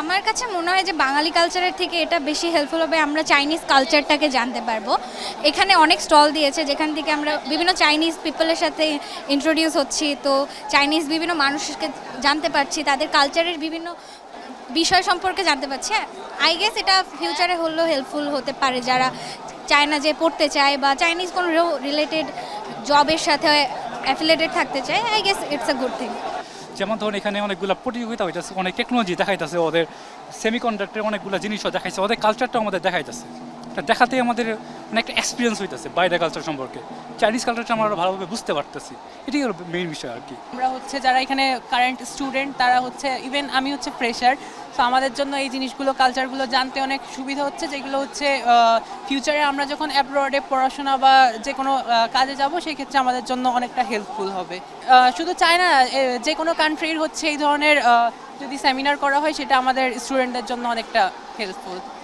আমার কাছে মনে হয় যে বাঙালি কালচারের থেকে এটা বেশি হেল্পফুল হবে, আমরা চাইনিজ কালচারটাকে জানতে পারবো। এখানে অনেক স্টল দিয়েছে যেখান থেকে আমরা বিভিন্ন চাইনিজ পিপলের সাথে ইন্ট্রোডিউস হচ্ছি, তো চাইনিজ বিভিন্ন মানুষকে জানতে পারছি, তাদের কালচারের বিভিন্ন বিষয় সম্পর্কে জানতে পারছি। আই গেস এটা ফিউচারে হলেও হেল্পফুল হতে পারে যারা চায়না যে পড়তে চায় বা চাইনিজ কোনো রিলেটেড জবের সাথে অ্যাফিলিয়েটেড থাকতে চায়। I guess it's a good thing. যেমন ধরুন এখানে অনেকগুলো প্রতিযোগিতা হইতেছে, অনেক টেকনোলজি দেখাইতেছে, ওদের সেমিকন্ডাক্টরের অনেকগুলো জিনিসও দেখাইছে, ওদের কালচারটাও আমাদের দেখাইতেছে। এটা দেখাতেই আমাদের মানে একটা এক্সপিরিয়েন্স হইতেছে বাইরের কালচার সম্পর্কে। চাইনিজ কালচারটা আমরা ভালোভাবে বুঝতে পারতেছি, এটাই হলো মেইন বিষয় আর কি। আমরা হচ্ছে যারা এখানে কারেন্ট স্টুডেন্ট তারা হচ্ছে ইভেন আমি হচ্ছে ফ্রেশার, তো আমাদের জন্য এই জিনিসগুলো কালচারগুলো জানতে অনেক সুবিধা হচ্ছে, যেগুলো হচ্ছে ফিউচারে আমরা যখন অ্যাব্রডে পড়াশোনা বা যে কোনো কাজে যাব সেই ক্ষেত্রে আমাদের জন্য অনেকটা হেল্পফুল হবে। শুধু চায়না, যে কোনো কান্ট্রির হচ্ছে এই ধরনের যদি সেমিনার করা হয় সেটা আমাদের স্টুডেন্টদের জন্য অনেকটা হেল্পফুল।